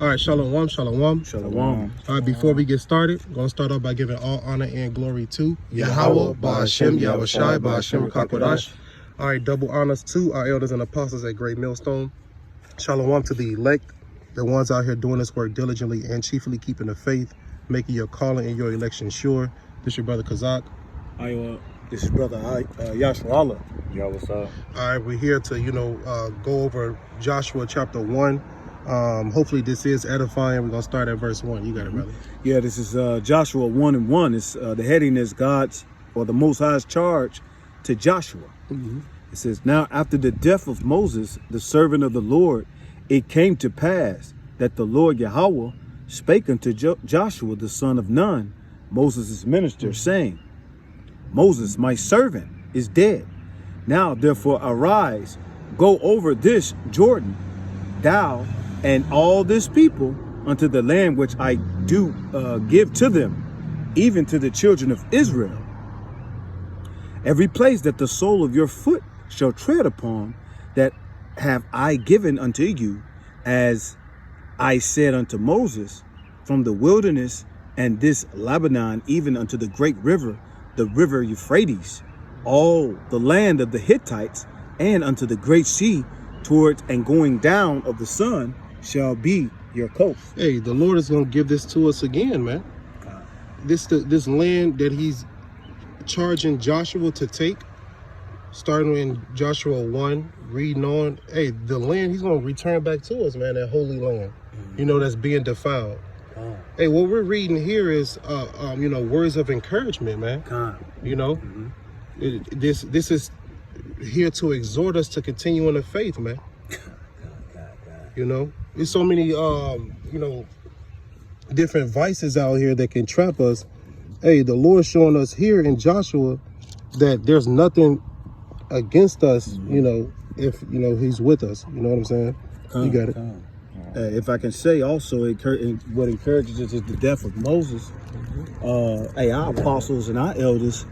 All right, shalom, shalom. Shalom. All right, before we get started, I'm going to start off by giving all honor and glory to Yahweh, Ba'ashem, Yahushai, Ba'ashem, Kakodash. All right, double honors to our elders and apostles at Great Millstone. Shalom to the elect, the ones out here doing this work diligently and chiefly keeping the faith, making your calling and your election sure. This your brother Kazak. This is brother Yashua Allah. Yo, what's up? All right, we're here to, go over Joshua chapter 1. Hopefully this is edifying. We're going to start at verse 1. You got it, brother. Yeah, this is Joshua 1:1. It's the heading is God's or the Most High's charge to Joshua. It says, now after the death of Moses, the servant of the Lord, it came to pass that the Lord Yahweh spake unto Joshua, the son of Nun, Moses' minister, saying, Moses, my servant, is dead. Now therefore arise, go over this Jordan, thou and all this people, unto the land which I do give to them, even to the children of Israel. Every place that the sole of your foot shall tread upon, that have I given unto you, as I said unto Moses, from the wilderness and this Lebanon, even unto the great river, the river Euphrates, all the land of the Hittites, and unto the great sea, towards and going down of the sun, shall be your coast. Hey, the Lord is going to give this to us again, man. This land that he's charging Joshua to take, starting in Joshua 1, reading on. Hey, the land, he's going to return back to us, man, that holy land, that's being defiled. Hey, what we're reading here is, words of encouragement, man. This is here to exhort us to continue in the faith, man. There's so many, different vices out here that can trap us. Hey, the Lord showing us here in Joshua that there's nothing against us, if, he's with us. You know what I'm saying? You got it. If I can say also, what encourages us is the death of Moses. Our apostles and our elders,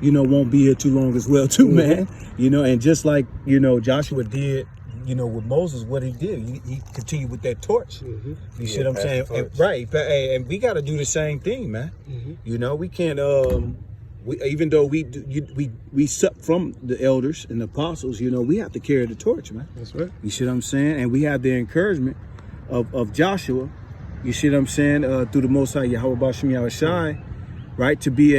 won't be here too long as well too, man. And just like, Joshua did, with Moses, what he did, he continued with that torch. You see what I'm saying? Right. And we got to do the same thing, man. We can't, even though we suck from the elders and the apostles, we have to carry the torch, man. That's right. You see what I'm saying? And we have the encouragement of Joshua, you see what I'm saying, through the Most High Yahweh Ba'ashem Yahushai, right, to be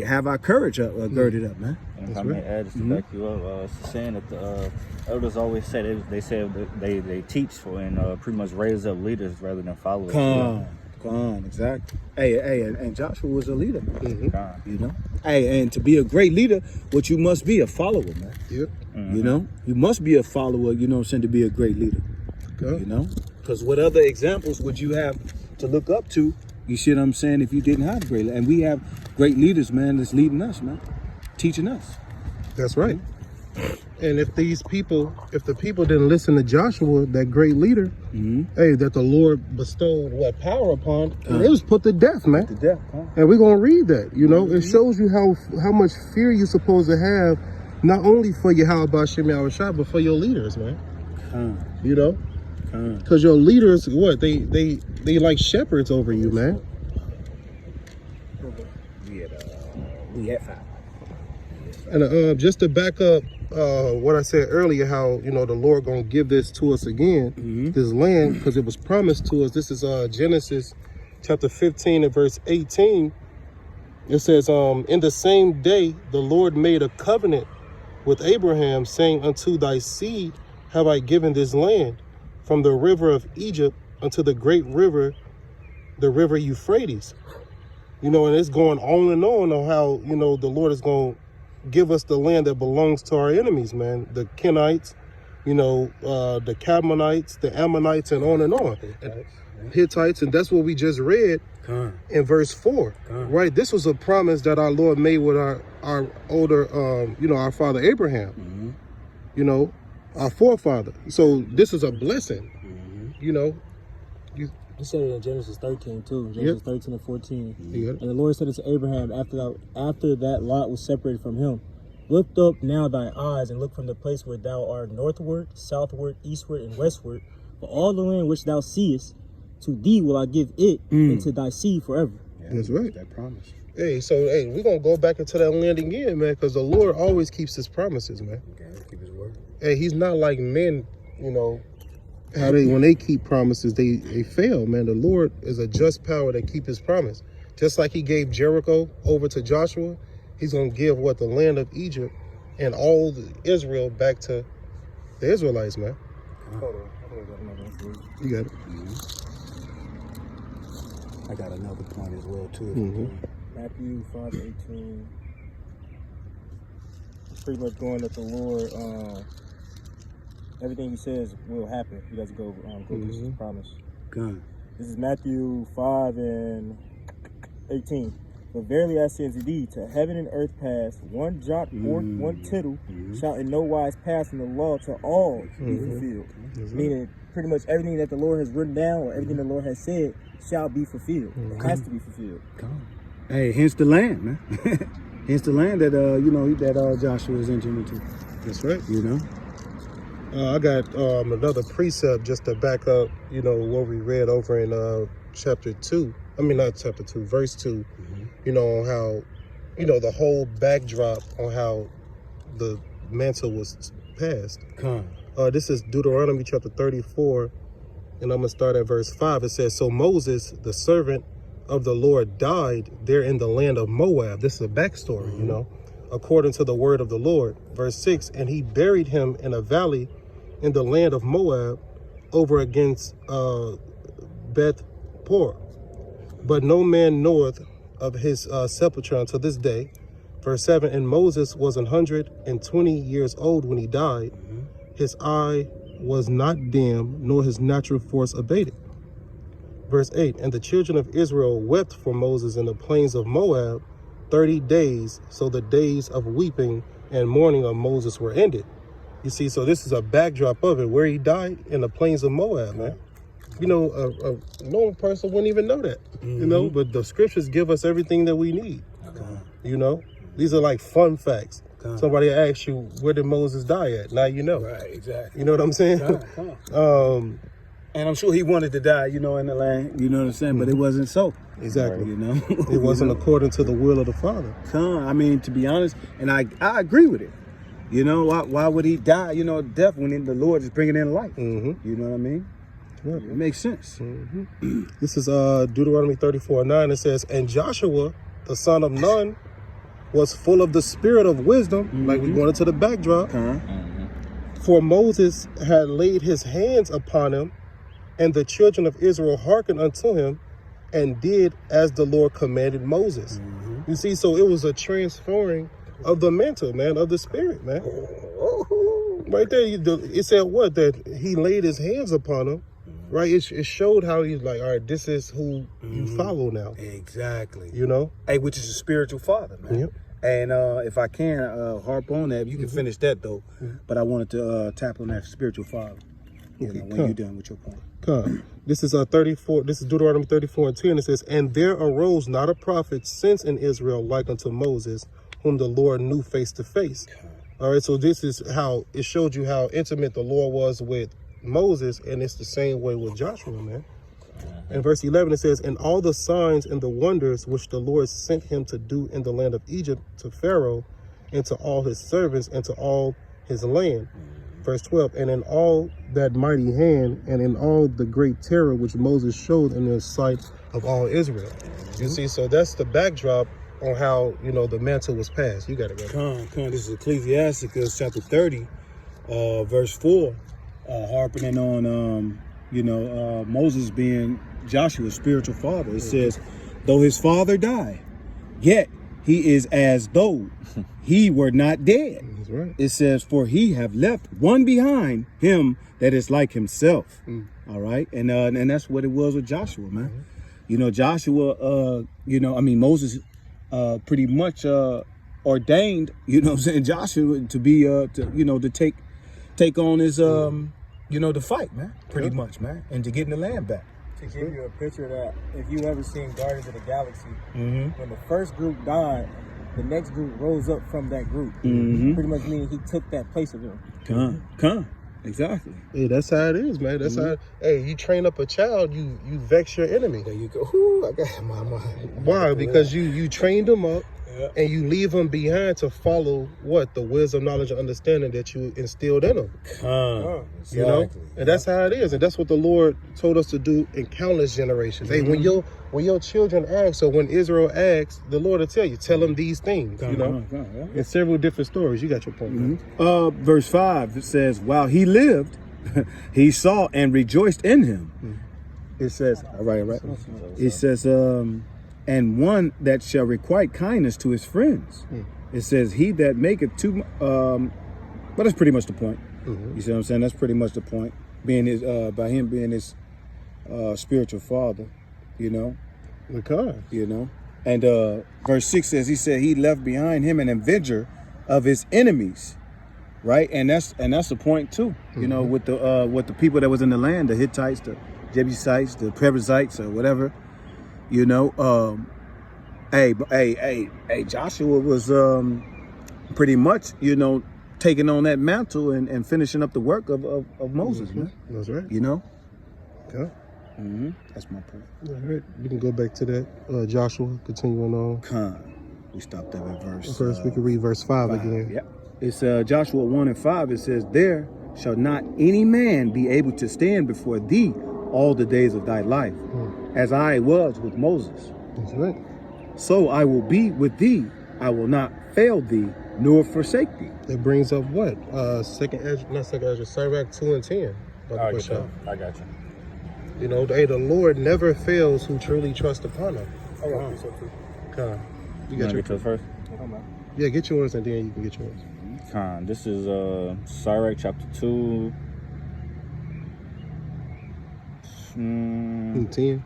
have our courage girded up, man. And if I may add, just to back you up, it's a saying that the elders always say they say that they teach for and pretty much raise up leaders rather than followers. Come on, exactly. And Joshua was a leader, and to be a great leader, what you must be a follower, man. Yep. You must be a follower, to be a great leader. Because what other examples would you have to look up to, you see what I'm saying, if you didn't have great leaders? And we have great leaders, man, that's leading us, man, teaching us. That's right. And if the people didn't listen to Joshua, that great leader, that the Lord bestowed power upon, it was put to death, man. To death, And we're gonna read that. It shows you how much fear you're supposed to have, not only for Yahweh Ba'ashem Yahushai, but for your leaders, man. Because your leaders, they like shepherds over you, man. We had 5. And just to back up what I said earlier, how the Lord gonna give this to us again, this land, because it was promised to us. This is Genesis chapter 15 and verse 18. It says, in the same day the Lord made a covenant with Abraham, saying, unto thy seed have I given this land, from the river of Egypt unto the great river, the river Euphrates. And it's going on and on how the Lord is going to give us the land that belongs to our enemies, man. The Kenites, the Canaanites, the Ammonites, and on and on. Hittites, and that's what we just read in verse 4. Right? This was a promise that our Lord made with our older, our father Abraham. Our forefather. So this is a blessing. He said it in Genesis 13 too. Genesis 13 and 14. Yep. And the Lord said to Abraham after that Lot was separated from him, lift up now thy eyes and look from the place where thou art northward, southward, eastward, and westward. For all the land which thou seest, To thee will I give it, and to thy seed forever. Yeah, That's right. That promise. Hey, so hey, we're gonna go back into that land again, man, because the Lord always keeps his promises, man. Okay, keep his word. Hey, he's not like men, you know, how they when they keep promises, they fail, man. The Lord is a just power that keep his promise. Just like he gave Jericho over to Joshua, he's gonna give the land of Egypt and all Israel back to the Israelites, man. Hold on. I'm gonna get another one for you. You got it. I got another point as well too. Mhm. Matthew 5:18. It's pretty much going that the Lord, everything he says will happen. He doesn't go through his promise. Gun. This is Matthew 5:18. But verily I say unto thee, to heaven and earth pass, one jot or one tittle shall in no wise pass from the law to all be fulfilled. Meaning, pretty much everything that the Lord has written down or everything the Lord has said shall be fulfilled. It has to be fulfilled. Hey, hence the land, man. Hence the land that that Joshua is entering into. That's right. You know. I got another precept just to back up, what we read over in chapter 2. I mean, not chapter 2, verse 2. On how, the whole backdrop on how the mantle was passed. This is Deuteronomy chapter 34, and I'm going to start at verse 5. It says, so Moses, the servant of the Lord, died there in the land of Moab. This is a backstory, according to the word of the Lord. Verse 6, and he buried him in a valley in the land of Moab over against Beth Peor. But no man knoweth of his sepulture until this day. Verse 7, and Moses was 120 years old when he died. His eye was not dim, nor his natural force abated. Verse 8, and the children of Israel wept for Moses in the plains of Moab 30 days, so the days of weeping and mourning of Moses were ended. You see, so this is a backdrop of it, where he died in the plains of Moab, man. A normal person wouldn't even know that, but the scriptures give us everything that we need. These are like fun facts. Somebody asks you, where did Moses die at? Now you know. Right, exactly. You know what I'm saying? And I'm sure he wanted to die, in the land, you know what I'm saying? But it wasn't so. Exactly. It wasn't according to the will of the Father. I mean, to be honest, and I agree with it. Why would he die, death when the Lord is bringing in life? You know what I mean? It makes sense. This is Deuteronomy 34:9. It says, and Joshua, the son of Nun, was full of the spirit of wisdom, like we wanted to the backdrop. For Moses had laid his hands upon him, and the children of Israel hearkened unto him, and did as the Lord commanded Moses. You see, so it was a transferring of the mantle, man, of the spirit, man. Right there, it said what? That he laid his hands upon him. Right, it showed how he's like, all right, this is who you follow now. Exactly. Hey, which is a spiritual father, man. Yep. And if I can harp on that, you can finish that though. But I wanted to tap on that spiritual father. When you're done with your point. This is 34. This is Deuteronomy 34:10. It says, and there arose not a prophet since in Israel like unto Moses, whom the Lord knew face to face. All right, so this is how it showed you how intimate the Lord was with Moses, and it's the same way with Joshua, man. In verse 11 it says, and all the signs and the wonders which the Lord sent him to do in the land of Egypt to Pharaoh and to all his servants and to all his land. Verse 12, and in all that mighty hand and in all the great terror which Moses showed in the sight of all Israel. You see, so that's the backdrop on how the mantle was passed. You got it, right? This is Ecclesiasticus chapter 30 verse 4. Harping on, Moses being Joshua's spiritual father. It says, though his father died, yet he is as though he were not dead. That's right. It says, for he have left one behind him that is like himself. All right. And that's what it was with Joshua, man. Joshua, Moses pretty much ordained, Joshua to be, to take on his, to fight, man, pretty much, man, and to get in the land back. To give you a picture of that, if you ever seen Guardians of the Galaxy, when the first group died, the next group rose up from that group. Pretty much meaning he took that place of them. Exactly. Hey, that's how it is, man. That's how. Hey, you train up a child, you vex your enemy. There you go. Ooh, I got my Why? Because you trained them up, Yeah. and you leave them behind to follow what the wisdom, knowledge, and understanding that you instilled in them. You know, and that's how it is, and that's what the Lord told us to do in countless generations. Hey, when your children ask, or when Israel asks, the Lord will tell them these things. You know, in several different stories. You got your point. Man. Verse 5, it says, while he lived, he saw and rejoiced in him. It says, all right. It says, and one that shall requite kindness to his friends. It says, he that maketh too, but that's pretty much the point. You see what I'm saying? That's pretty much the point. Being his, by him being his spiritual father, you know. You know. And verse 6 says, he said he left behind him an avenger of his enemies. Right, and that's the point too. You know, with the people that was in the land, the Hittites, the Jebusites, the Perizzites, or whatever. You know, hey, Joshua was pretty much, you know, taking on that mantle and finishing up the work of Moses, man. That's right. You know. Okay. That's my point. All right, we can go back to that. Joshua, continuing on. We stopped there at verse. First, we can read verse 5 again. Yeah. It's Joshua 1:5. It says, there shall not any man be able to stand before thee all the days of thy life, as I was with Moses. That's right. So I will be with thee. I will not fail thee, nor forsake thee. That brings up what? Sirach 2 and 10. I got you. You know, hey, the Lord never fails who truly trust upon him. I got this up too. Con. You You got want to your get yours first? Yeah, get yours and then you can get yours. This is Sirach chapter 2. 10.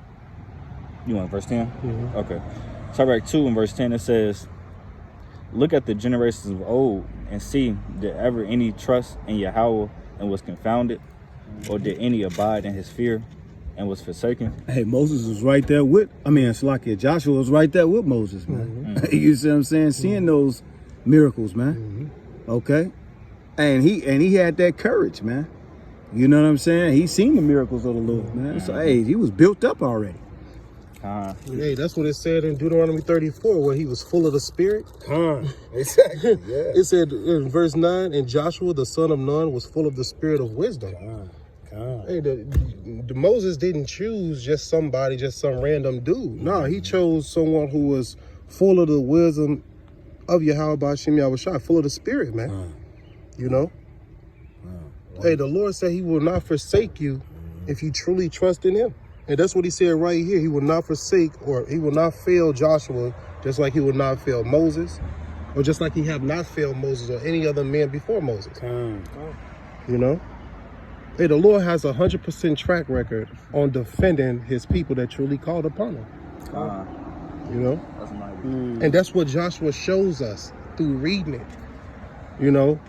You want verse 10? Mhm. Okay. Sirach 2 and verse 10, it says, look at the generations of old and see, did ever any trust in Yahweh and was confounded? Or did any abide in his fear and was forsaken? Hey, Moses was right there with, Salakia, Joshua was right there with Moses, man. You see what I'm saying? Seeing those miracles, man. Okay? And he had that courage, man. You know what I'm saying? He seen the miracles of the Lord, man. So, hey, he was built up already. Hey, that's what it said in Deuteronomy 34, where he was full of the Spirit. Exactly, yeah. It said in verse 9, and Joshua, the son of Nun, was full of the spirit of wisdom. Hey, the Moses didn't choose just somebody, just some random dude. No, he chose someone who was full of the wisdom of Yahweh B'Shem Yahushua, full of the Spirit, man. You know? Hey, the Lord said he will not forsake you if you truly trust in him. And that's what he said right here. He will not forsake, or he will not fail Joshua, just like he will not fail Moses, or just like he have not failed Moses or any other man before Moses. You know? Hey, the Lord has 100% track record on defending his people that truly called upon him. You know? That's mighty. And that's what Joshua shows us through reading it. You know?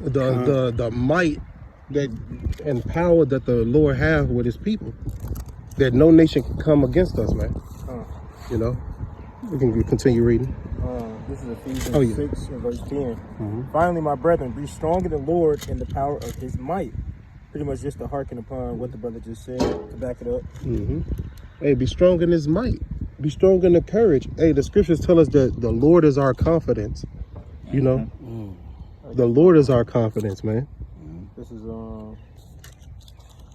The might that and power that the Lord have with his people. That no nation can come against us, man. You know? We can continue reading. This is Ephesians 6 and verse 10. Finally, my brethren, be strong in the Lord and the power of his might. Pretty much just to hearken upon what the brother just said, to back it up. Hey, be strong in his might. Be strong in the courage. Hey, the scriptures tell us that the Lord is our confidence. You know? The Lord is our confidence, man. This is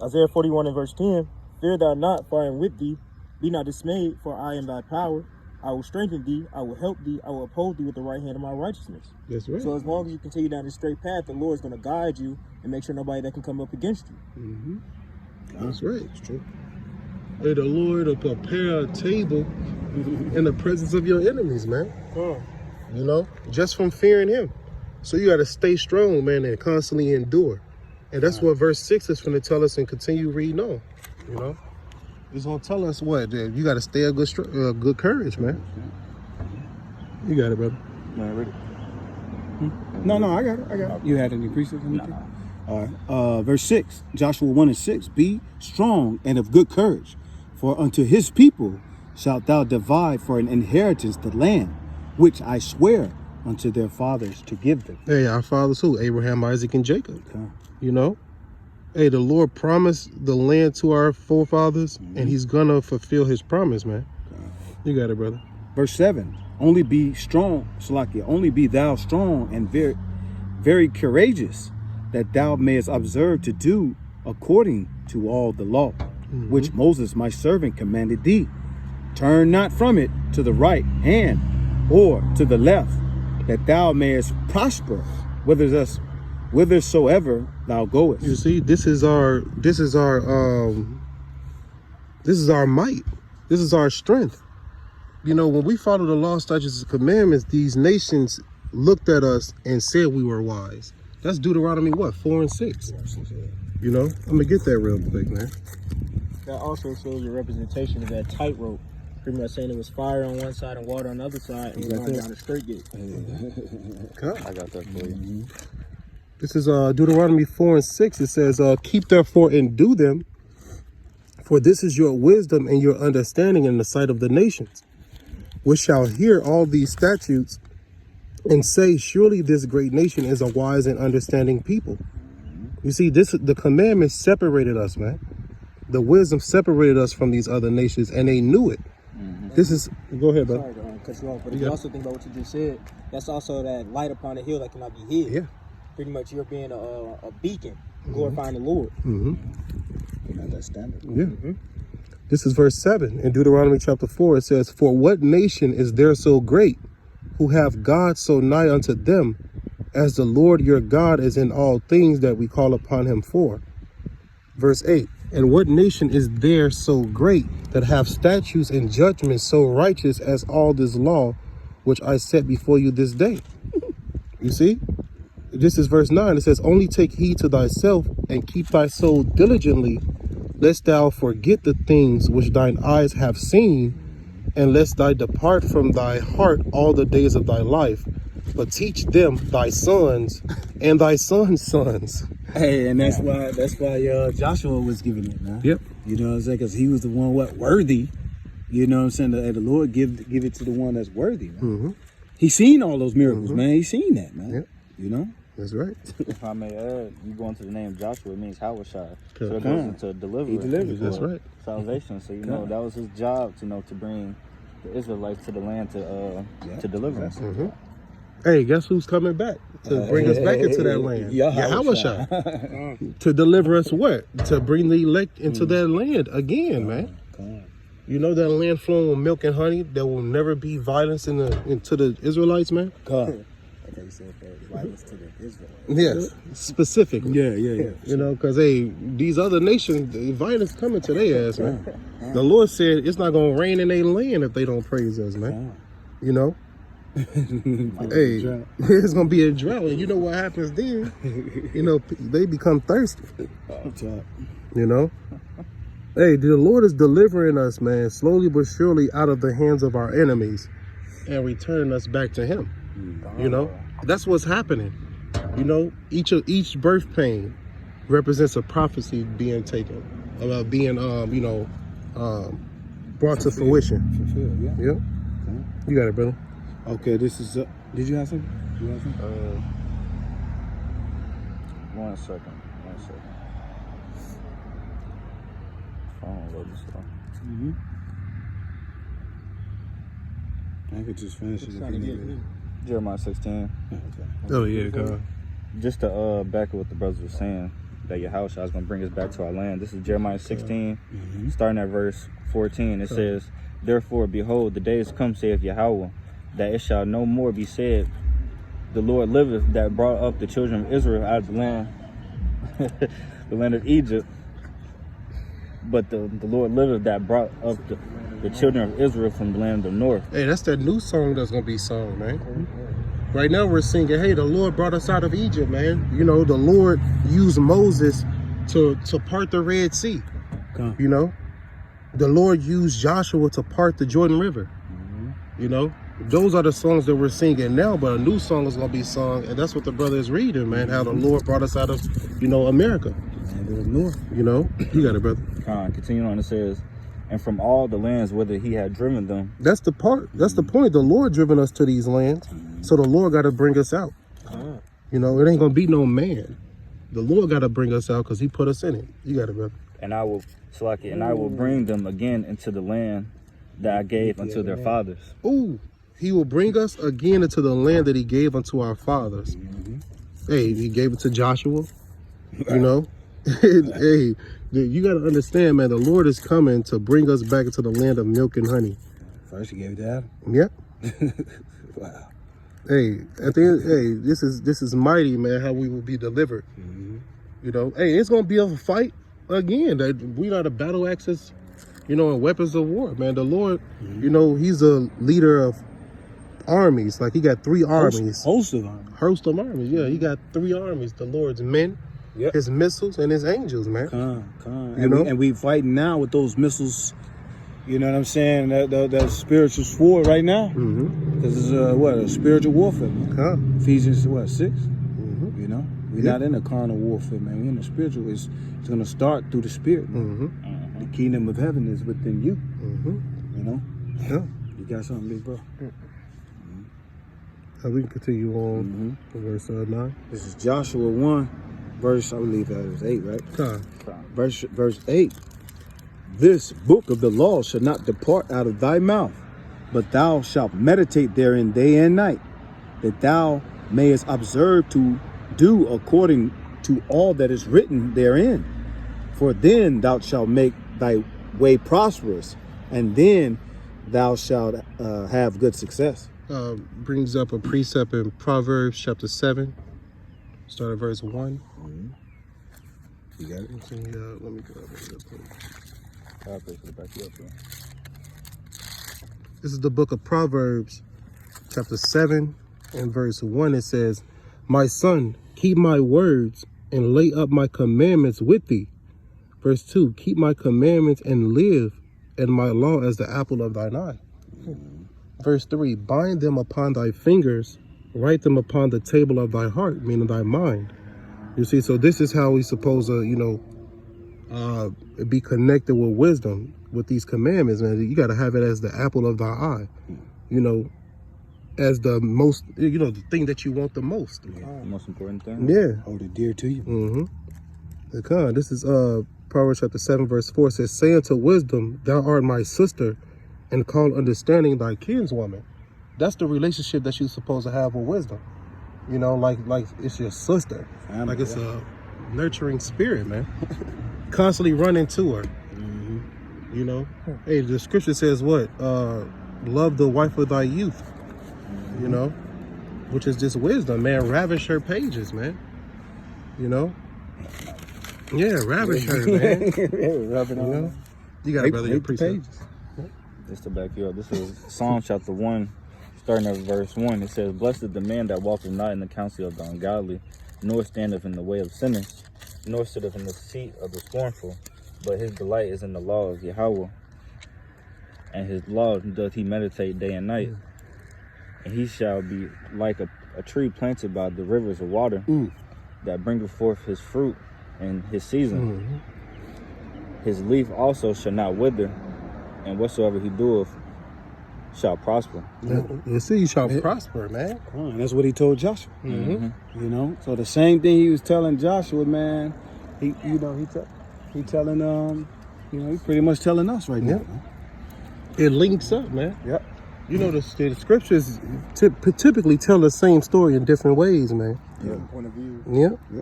Isaiah 41 and verse 10. Fear thou not, for I am with thee. Be not dismayed, for I am thy power. I will strengthen thee. I will help thee. I will uphold thee with the right hand of my righteousness. That's right. So as long as you continue down this straight path, the Lord is going to guide you and make sure nobody that can come up against you. That's right. It's true. Hey, the Lord will prepare a table in the presence of your enemies, man. You know, just from fearing him. So you got to stay strong, man, and constantly endure. And that's what verse 6 is going to tell us, and continue reading on. You know, it's going to tell us what? That you got to stay a good courage, man. You got it, brother. No, I got it. You had any precepts? All right. Verse 6, Joshua 1 and 6. Be strong and of good courage, for unto his people shalt thou divide for an inheritance the land, which I swear unto their fathers to give them. Hey, our fathers who? Abraham, Isaac, and Jacob. You know? Hey, the Lord promised the land to our forefathers, and he's gonna fulfill his promise, man. You got it, brother. Verse 7, only be strong, Salakia, only be thou strong and very, very courageous, that thou mayest observe to do according to all the law, which Moses my servant commanded thee. Turn not from it to the right hand or to the left, that thou mayest prosper whithersoever thou goest. You see, this is our might. This is our strength. You know, when we follow the law, statutes, and commandments, these nations looked at us and said we were wise. That's Deuteronomy what, 4 and 6. You know, I'm gonna get that real quick, man. That also shows a representation of that tightrope. Pretty much saying it was fire on one side and water on the other side, and going down the straight gate. I got that for you. This is Deuteronomy 4 and 6. It says, keep therefore and do them, for this is your wisdom and your understanding in the sight of the nations, which shall hear all these statutes and say, surely this great nation is a wise and understanding people. You see, the commandments separated us, man. The wisdom separated us from these other nations, and they knew it. This is, go ahead, brother. Sorry to cut you off, but if you also think about what you just said, that's also that light upon the hill that cannot be hid. Yeah. Pretty much you're being a beacon, glorifying the Lord. That standard. Yeah. This is verse 7 in Deuteronomy chapter 4. It says, for what nation is there so great, who have God so nigh unto them, as the Lord your God is in all things that we call upon him for? Verse 8, and what nation is there so great, that have statutes and judgments so righteous as all this law, which I set before you this day? You see? This is verse 9. It says, only take heed to thyself, and keep thy soul diligently, lest thou forget the things which thine eyes have seen, and lest thou depart from thy heart all the days of thy life, but teach them thy sons and thy sons' sons. Hey, and that's why Joshua was giving it, man. Yep. You know what I'm saying? Because he was the one worthy. You know what I'm saying? The Lord give it to the one that's worthy, man. He seen all those miracles, man. He seen that, man. Yep. You know? That's right. If I may add, you go into the name Joshua, it means Hawashai. So it Come goes on. into deliverance. He delivered. That's right. Salvation. So you know that was his job to bring the Israelites to the land to deliver them. Hey, guess who's coming back to bring us back into that land? Yahweh. To deliver us what? To bring the elect into that land again, man. You know that land flowing with milk and honey, there will never be violence into the Israelites, man? God. Okay, you said violence to the Israelites. Yes, specifically. Yeah. You know, because these other nations, the violence coming to their ass, man. The Lord said it's not going to rain in their land if they don't praise us, man. You know? Hey, it's going to be a drought. And you know what happens then? You know, they become thirsty. You know? Hey, the Lord is delivering us, man, slowly but surely out of the hands of our enemies and returning us back to him. You know? That's what's happening. You know, each birth pain represents a prophecy being taken, about being, brought to fruition. Fulfilled, yeah. Yeah. You got it, brother. Okay, this is, did you have something? One second. Phone loading slow. I could just finish it if you needed it. Jeremiah 16. Oh, yeah, God. Just to back up what the brothers were saying, that Yahushua is going to bring us back to our land. This is Jeremiah 16, starting at verse 14. It says, therefore, behold, the days come, saith Yahweh, that it shall no more be said, the Lord liveth, that brought up the children of Israel out of the land, the land of Egypt. But the Lord liveth, that brought up the children of Israel from the land of the north. Hey, that's that new song that's going to be sung, man. Right now we're singing, hey, the Lord brought us out of Egypt, man. You know, the Lord used Moses to part the Red Sea. You know, the Lord used Joshua to part the Jordan River. You know, those are the songs that we're singing now, but a new song is going to be sung, and that's what the brother is reading, man, how the Lord brought us out of, America. You know, you got it, brother. Continuing on, it says, and from all the lands whither he had driven them. That's the part. That's the point. The Lord driven us to these lands, so the Lord got to bring us out. You know, it ain't gonna be no man. The Lord got to bring us out because he put us in it. You got it, brother. And I will bring them again into the land that I gave unto their fathers. Ooh, he will bring us again into the land that he gave unto our fathers. Hey, he gave it to Joshua, you know. Hey, you got to understand, man, the Lord is coming to bring us back into the land of milk and honey. First, he gave it to Adam. Yep. Wow. Hey, at the end, hey, this is mighty, man, how we will be delivered. You know, hey, it's going to be a fight again. That we are the battle axes, you know, and weapons of war, man. The Lord, you know, he's a leader of armies. Like, he got 3 armies. Host of armies. Host of armies, yeah. He got 3 armies. The Lord's men, Yep. his missiles, and his angels, man. You You know? know? And we fighting now with those missiles. You know what I'm saying? That spiritual sword right now. Mm-hmm. This is a spiritual warfare, man. Ephesians 6. Mm-hmm. You know, we're Yeah. not in a carnal warfare, man. We're in the spiritual. It's gonna start through the spirit. Man. Mm-hmm. The kingdom of heaven is within you. Mm-hmm. You know. Yeah. You got something, big bro? We can continue on to verse 9. This is Joshua 1, verse, I believe that is 8, right? Con. Verse 8. This book of the law shall not depart out of thy mouth, but thou shalt meditate therein day and night, that thou mayest observe to do according to all that is written therein. For then thou shalt make thy way prosperous, and then thou shalt have good success. Brings up a precept in Proverbs chapter 7, start at verse 1. You got it? Let me go over here real quick. I'll pray for the back you up, bro. This is the book of Proverbs, chapter 7, and verse 1. It says, My son, keep my words and lay up my commandments with thee. Verse 2, keep my commandments and live, and my law as the apple of thine eye. Verse 3, bind them upon thy fingers, write them upon the table of thy heart, meaning thy mind. You see, so this is how we supposed to, you know, be connected with wisdom, with these commandments, man. You got to have it as the apple of thy eye, you know, as the most, you know, the thing that you want the most. The most important thing. Yeah. Hold it dear to you. Mm-hmm. This is Proverbs chapter 7, verse 4. It says, say unto wisdom, thou art my sister, and call understanding thy kinswoman. That's the relationship that you're supposed to have with wisdom. You know, like it's your sister. Like it's a nurturing spirit, man. Constantly running to her. You know, hey, the scripture says what? Love the wife of thy youth. You know, which is just wisdom, man. Ravish her pages, man. You know, yeah, ravish her, man. You know, you got it, brother. Your precept. Just to back you up, this is Psalm chapter 1, starting at verse 1. It says, Blessed is the man that walketh not in the counsel of the ungodly, nor standeth in the way of sinners, nor sitteth in the seat of the scornful, but his delight is in the law of Yahweh, and his law doth he meditate day and night. And he shall be like a tree planted by the rivers of water, that bringeth forth his fruit in his season. His leaf also shall not wither, and whatsoever he doeth shall prosper. You see, you shall prosper, man. And that's what he told Joshua. You know, so the same thing he was telling Joshua, man. He telling you know, he's pretty much telling us right now. It links up, man. Yep. You know, the scriptures typically tell the same story in different ways, man. Point of view. Yeah.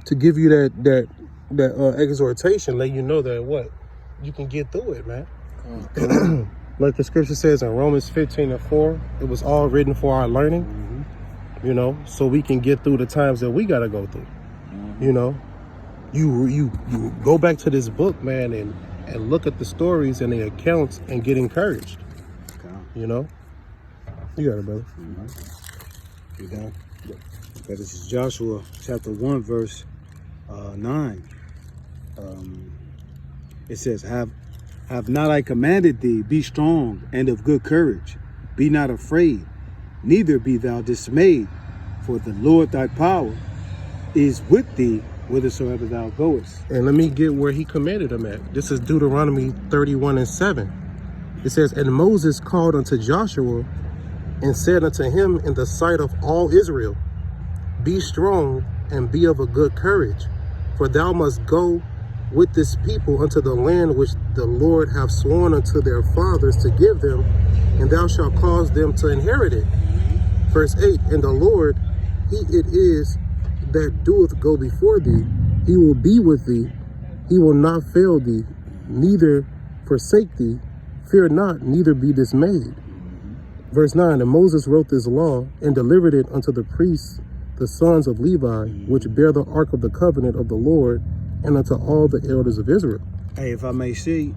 To give you that exhortation, let you know that what you can get through it, man. Like the scripture says in Romans 15:4, it was all written for our learning. You know, so we can get through the times that we gotta go through. You know, you go back to this book, man, and look at the stories and the accounts and get encouraged. You know, you got it, brother. You done? Okay, this is Joshua chapter 1, verse 9. It says, Have not I commanded thee, be strong and of good courage. Be not afraid, neither be thou dismayed, for the Lord thy power is with thee whithersoever thou goest. And let me get where he commanded them at. This is Deuteronomy 31:7. It says, And Moses called unto Joshua and said unto him in the sight of all Israel, Be strong and be of a good courage, for thou must go with this people unto the land which the Lord hath sworn unto their fathers to give them, and thou shalt cause them to inherit it. Verse 8, and the Lord, he it is that doeth go before thee. He will be with thee. He will not fail thee, neither forsake thee. Fear not, neither be dismayed. Verse 9, and Moses wrote this law and delivered it unto the priests, the sons of Levi, which bear the ark of the covenant of the Lord, and unto all the elders of Israel. Hey, if I may see,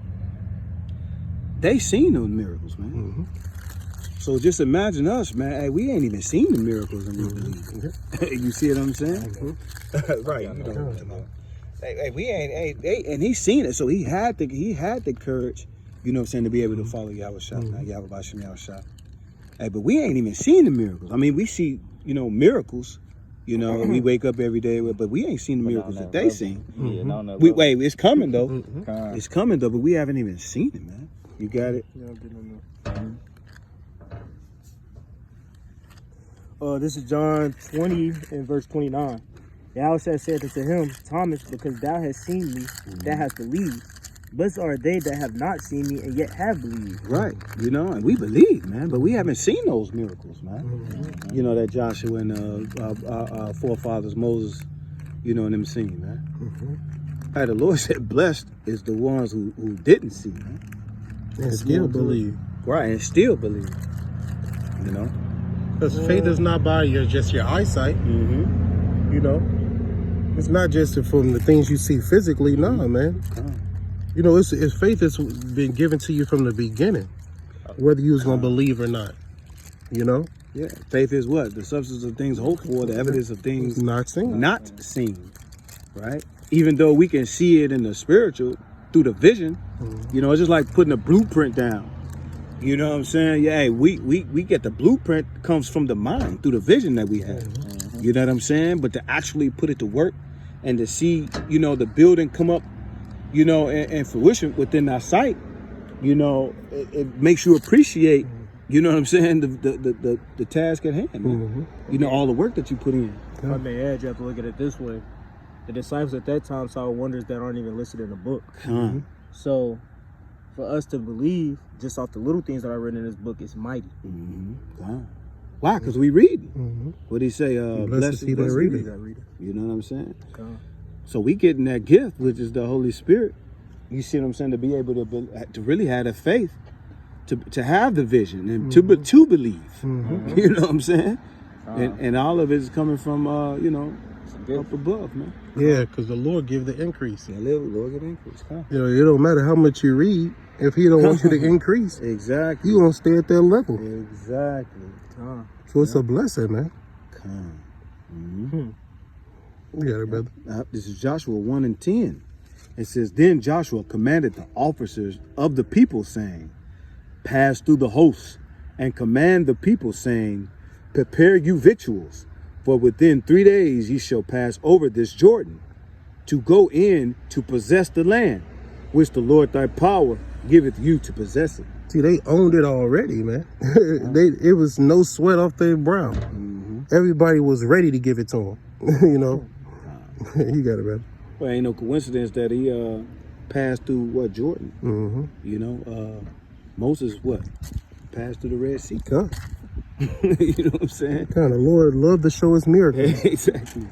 they seen those miracles, man. So just imagine us, man. Hey, we ain't even seen the miracles and we believe. You see what I'm saying? Right. You know what I'm talking about. Hey, we ain't. Hey, and he seen it, so he had the courage. You know what I'm saying, to be able to follow Yahweh Shah, Yahweh Bashim Yahweh Shah. Hey, but we ain't even seen the miracles. I mean, we see, miracles. We wake up every day, but we ain't seen the miracles that they seen. Yeah, Wait, it's coming though. It's coming though, but we haven't even seen it, man. You got it? This is John 20 and verse 29. Yahushua said unto him, Thomas, because thou hast seen me, thou hast believed. Blessed are they that have not seen me and yet have believed. Right. And we believe, man, but we haven't seen those miracles, man. That Joshua and our forefathers, Moses, and them seen, man. Hey, the Lord said, blessed is the ones who didn't see, man. And still believe. Right, and still believe. Because faith is not by just your eyesight. It's not just from the things you see physically. No, man. It's faith that's been given to you from the beginning, whether you was going to believe or not. Yeah. Faith is what? The substance of things hoped for, the evidence of things not seen. Right? Even though we can see it in the spiritual through the vision, it's just like putting a blueprint down. You know what I'm saying? Yeah, hey, we get the blueprint comes from the mind through the vision that we have. You know what I'm saying? But to actually put it to work and to see, the building come up, and fruition within our sight, it makes you appreciate, you know what I'm saying, the task at hand, man. All the work that you put in. If I may add, you have to look at it this way. The disciples at that time saw wonders that aren't even listed in the book. So for us to believe just off the little things that are written in this book is mighty. Why? Because we read. What did he say? Blessed is he that readeth. You know what I'm saying? So we getting that gift, which is the Holy Spirit. You see what I'm saying? To be able to really have the faith, to have the vision, and to believe. You know what I'm saying? And all of it is coming from up above, man. Yeah, because the Lord give the increase. Yeah, Lord give the increase. It don't matter how much you read if He don't want you to increase. Exactly. You gonna stay at that level. Exactly. So it's a blessing, man. You got it, brother. This is Joshua 1 and 10. It says, then Joshua commanded the officers of the people, saying, pass through the hosts and command the people, saying, prepare you victuals, for within 3 days ye shall pass over this Jordan, to go in to possess the land, which the Lord thy power giveth you to possess it. See, they owned it already, man. It was no sweat off their brow. Everybody was ready to give it to them. You got it, man. Well, ain't no coincidence that he passed through Jordan. Moses passed through the Red Sea. You know what I'm saying? The Lord loved to show His miracles. Exactly.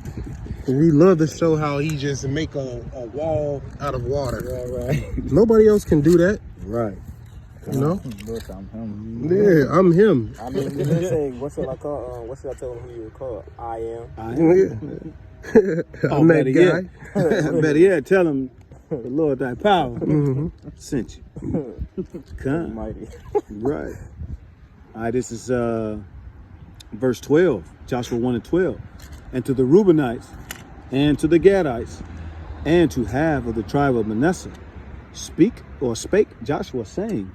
And He loved to show how He just make a wall out of water. Right. Nobody else can do that. Right. Look, I'm him. Yeah, I'm Him. I mean, you didn't say, what should I tell him who you would call? I am. I'm that guy. Better yet, tell him the Lord thy power sent you. Mighty. Right. All right, this is verse 12, Joshua 1 and 12. And to the Reubenites, and to the Gadites, and to half of the tribe of Manasseh, spake Joshua, saying,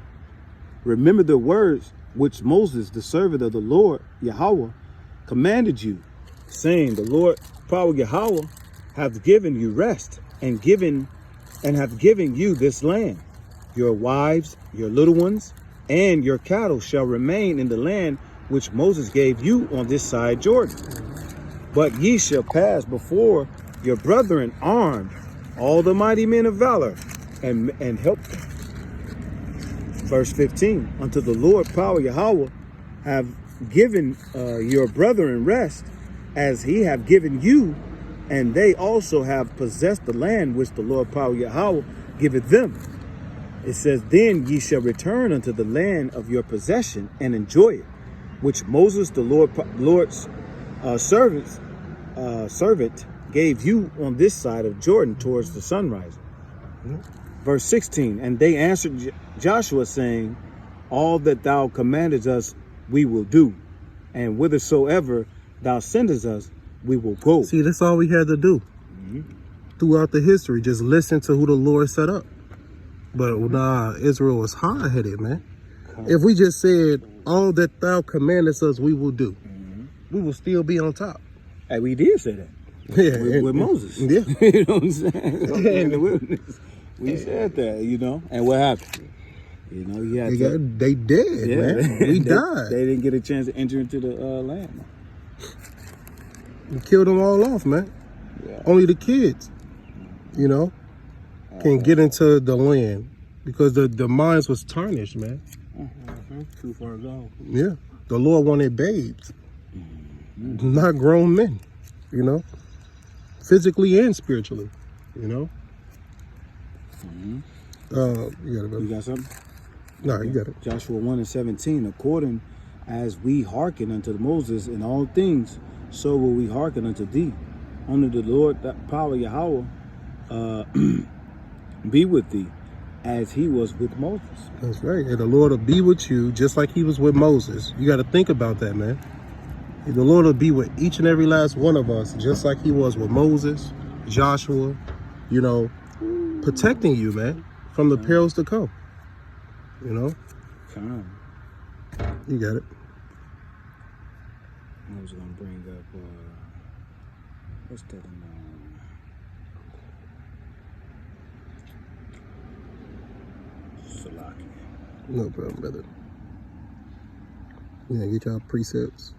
remember the words which Moses, the servant of the Lord, Yahweh, commanded you, saying, the Lord, power Yahweh, hath given you rest, and hath given you this land. Your wives, your little ones, and your cattle shall remain in the land which Moses gave you on this side Jordan. But ye shall pass before your brethren armed, all the mighty men of valor, and help them. Verse 15, unto the Lord power Yahweh have given your brethren rest, as he have given you, and they also have possessed the land which the Lord power Yahweh giveth them. It says, then ye shall return unto the land of your possession and enjoy it, which Moses the Lord's servant gave you on this side of Jordan towards the sunrise. Verse 16, and they answered Joshua, saying, all that thou commandest us we will do, and whithersoever thou sendest us we will go. See, that's all we had to do throughout the history. Just listen to who the Lord set up. But nah, Israel was hard-headed, man. If we just said, all that thou commandest us we will do, we will still be on top. Hey, we did say that. Yeah, with Moses. Yeah. You know what I'm saying? In the wilderness. We said that, you know. And what happened? You know, he had they dead, man. We died. They didn't get a chance to enter into the land. We killed them all off, man. Yeah. Only the kids, you know, can get into the land because the minds was tarnished, man. Too far gone. Yeah. The Lord wanted babes, not grown men, you know, physically and spiritually, you know. You got it, brother. You got something? No, you got it. Joshua 1:17, according as we hearken unto Moses in all things, so will we hearken unto thee. Only the Lord, that power Yahweh, be with thee, as he was with Moses. That's right. And the Lord will be with you just like he was with Moses. You got to think about that, man. The Lord will be with each and every last one of us, just like he was with Moses, Joshua, you know, protecting you, man, from the perils to come. You know? Come. You got it. I was going to bring up, what's that? Salaki. No problem, brother. Yeah, get y'all precepts.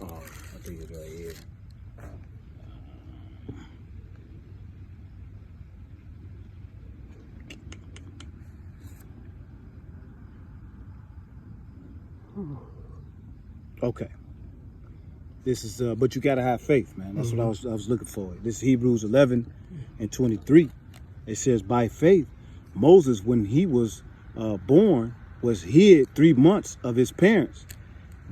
I think it's right here. Okay. This is, but you gotta have faith, man. That's what I was looking for. This is Hebrews 11:23. It says, by faith, Moses, when he was born, was hid 3 months of his parents,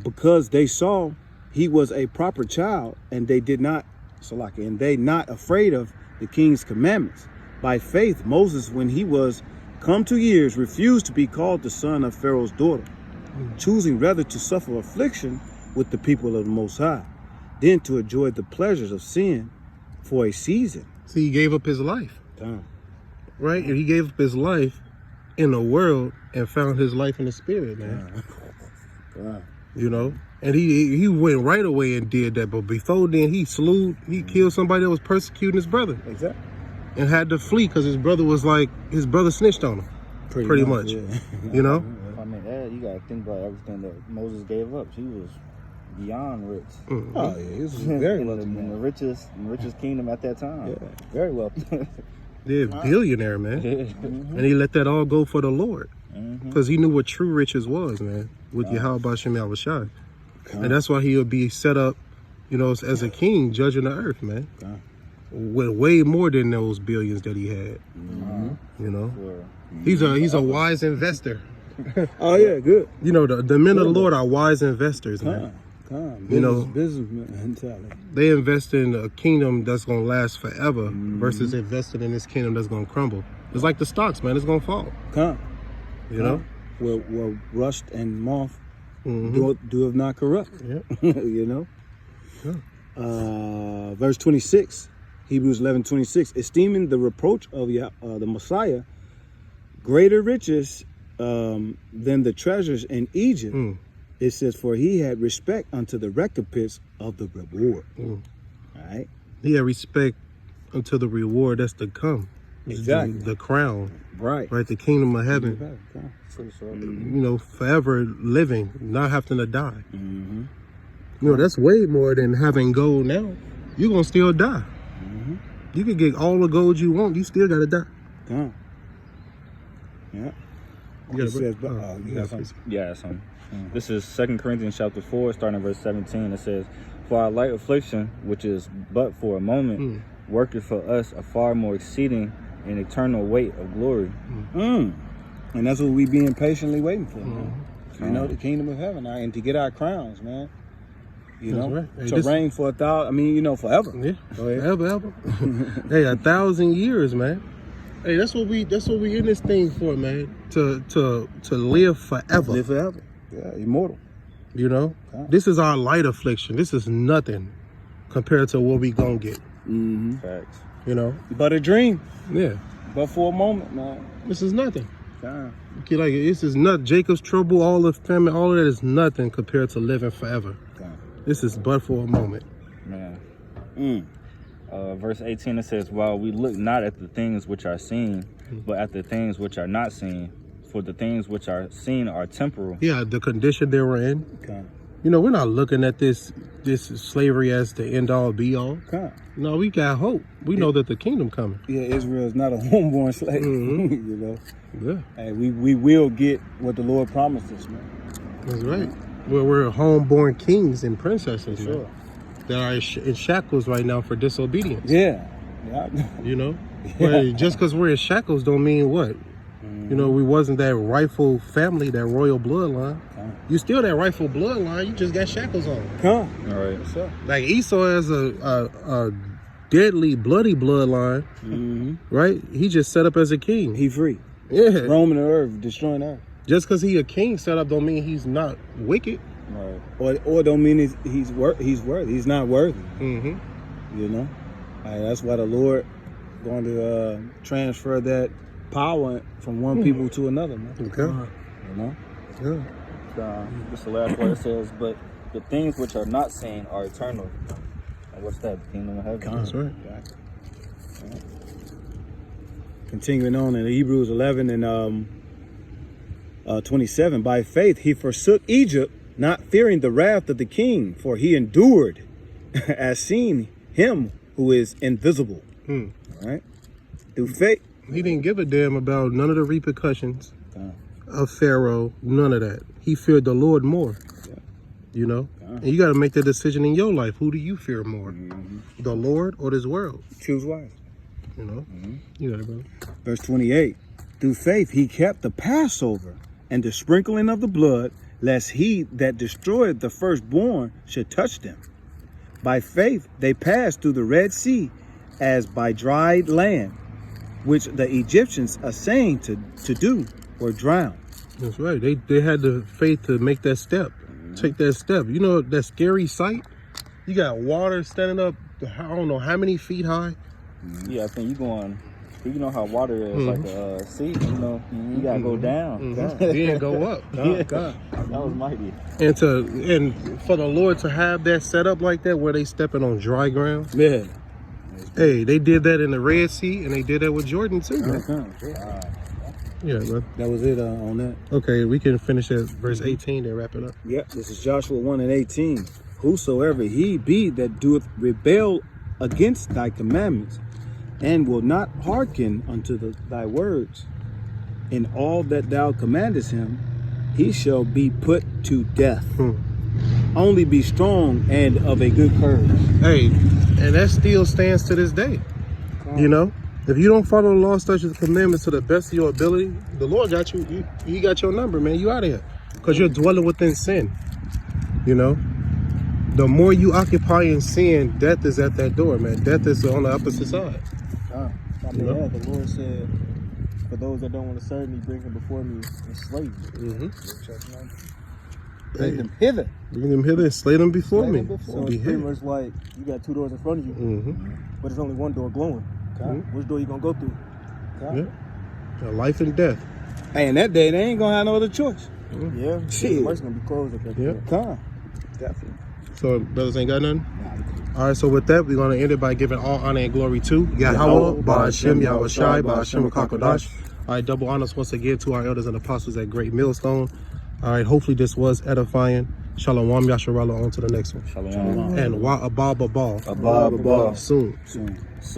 because they saw he was a proper child, and they did not, and they not afraid of the king's commandments. By faith, Moses, when he was come to years, refused to be called the son of Pharaoh's daughter, choosing rather to suffer affliction with the people of the Most High, than to enjoy the pleasures of sin for a season. See, he gave up his life, Damn. right? And he gave up his life in the world and found his life in the spirit, man. Wow. You know? And he went right away and did that. But before then, he killed somebody that was persecuting his brother. Exactly. And had to flee because his brother snitched on him. Pretty much. Yeah. You know? I mean, you gotta think about everything that Moses gave up. He was beyond rich. Oh yeah, he was very in wealthy. the richest kingdom at that time. Yeah, very wealthy. They're a billionaire, man. And he let that all go for the Lord. Because he knew what true riches was, man. With Yahweh Bashem Yahushai. And that's why he'll be set up, you know, as a king judging the earth, man. With way more than those billions that he had. You know? Sure. He's a wise investor. Oh yeah, good. You know, the men of the Lord are wise investors, man. You know, businessman mentality. they invest in a kingdom that's gonna last forever versus investing in this kingdom that's gonna crumble. It's like the stocks, man. It's gonna fall. You know? Well, rust and moth do not corrupt. Yeah. You know? Yeah. Verse 26, Hebrews 11:26, esteeming the reproach of the Messiah greater riches than the treasures in Egypt. It says, for he had respect unto the recompense of the reward. All right. He had respect unto the reward that's to come. Exactly. The crown, Right. right? The kingdom of heaven. Con. You know, forever living, not having to die. Mm-hmm. You know, that's way more than having gold now. You're going to still die. Mm-hmm. You can get all the gold you want. You still got to die. Con. Yeah. You got It says, you got something. something. Yeah, this is 2 Corinthians chapter 4, starting at verse 17. It says, "For our light affliction, which is but for a moment, worketh for us a far more exceeding and eternal weight of glory." Mm. And that's what we being patiently waiting for, man. You know, the kingdom of heaven, and to get our crowns, man. You That's know, right. Hey, to this- reign for 1,000. I mean, you know, forever. Yeah, Go ahead. ever. Hey, 1,000 years, man. Hey, that's what we in this thing for, man. To live forever. Live forever. Yeah, immortal. You know, Okay. this is our light affliction. This is nothing compared to what we gonna get. Mm-hmm. Facts. You know, But a dream. yeah, But for a moment, man. this is nothing. God. Okay, like this is not Jacob's trouble. All the famine, all of that is nothing compared to living forever. God. This is but for a moment. Man. Mm. Verse 18, it says, "While we look not at the things which are seen, but at the things which are not seen. For the things which are seen are temporal." Yeah, the condition they were in. God. You know, we're not looking at this slavery as the end all be all. God. No, we got hope. We know that the kingdom coming. Yeah, Israel is not a homeborn slave. Mhm. You know, Yeah, and we will get what the Lord promised us, man. that's right. Well, we're homeborn kings and princesses, Sure. man, that are in shackles right now for disobedience. Yeah. Yeah. You know, but just because we're in shackles don't mean what. You know, we wasn't that rightful family, that royal bloodline. You still that rightful bloodline. You just got shackles on. Come. All right. Sure. Like Esau has a deadly, bloody bloodline, Mm-hmm. right? He just set up as a king. He free. Yeah. Roaming the earth, destroying the earth. Just because he a king set up don't mean he's not wicked. Right. Or don't mean he's worthy. He's not worthy. Mm-hmm. You know, that's why the Lord going to transfer that power from one people to another, man. Okay. You know. Yeah. This is the last part. It says, "But the things which are not seen are eternal." And what's that? The kingdom of heaven. That's right. Continuing on in Hebrews 11 and 27, by faith he forsook Egypt, not fearing the wrath of the king, for he endured as seeing him who is invisible. All right. Through faith. He didn't give a damn about none of the repercussions of Pharaoh, none of that. He feared the Lord more. You know? And you got to make that decision in your life. Who do you fear more? The Lord or this world? Choose wise. You know? You got it, brother. Verse 28, through faith he kept the Passover and the sprinkling of the blood, lest he that destroyed the firstborn should touch them. By faith they passed through the Red Sea as by dried land, which the Egyptians assaying to do were drowned. That's right. They had the faith to make that step. Take that step. You know that scary sight? You got water standing up, I don't know how many feet high. Yeah, I think you going. You know how water is like a sea. You know, you gotta go down. Then go up. Yeah. God. That was mighty. And for the Lord to have that set up like that where they stepping on dry ground. Yeah. Hey, they did that in the Red Sea and they did that with Jordan too, man. Yeah, bro. That was it on that. Okay, we can finish at verse 18 and wrap it up. Yep, this is Joshua 1 and 18. Whosoever he be that doeth rebel against thy commandments, and will not hearken unto thy words, in all that thou commandest him, he shall be put to death. Only be strong and of a good courage. Hey, and that still stands to this day. You know, if you don't follow the law, statutes, and commandments to the best of your ability, the Lord got you. He got your number, man. You out of here because you're dwelling within sin. You know, the more you occupy in sin, death is at that door, man. Death is on the opposite side. I mean, yeah, the Lord said, for those that don't want to serve me, bring him before me and slay me. Bring them hither. Bring them hither and slay them before Slay me. them before. So Be it's pretty here. much like you got two doors in front of you, but there's only one door glowing. Which door you gonna go through? Yeah. Life and death. Hey, in that day, they ain't gonna have no other choice. Yeah, Shit. the mercy gonna be closed at that Yeah. point. Come. Definitely. So brothers ain't got nothing? All right, so with that, we're going to end it by giving all honor and glory to Yahweh, Ba'ashem, Yahushai, Ba'ashem, Kakodash. All right, double honors once again to our elders and apostles at Great Millstone. All right, hopefully this was edifying. Shalom, Yasharallah, on to the next one. Shalom. And Wa Abba Babal Abba, soon. soon.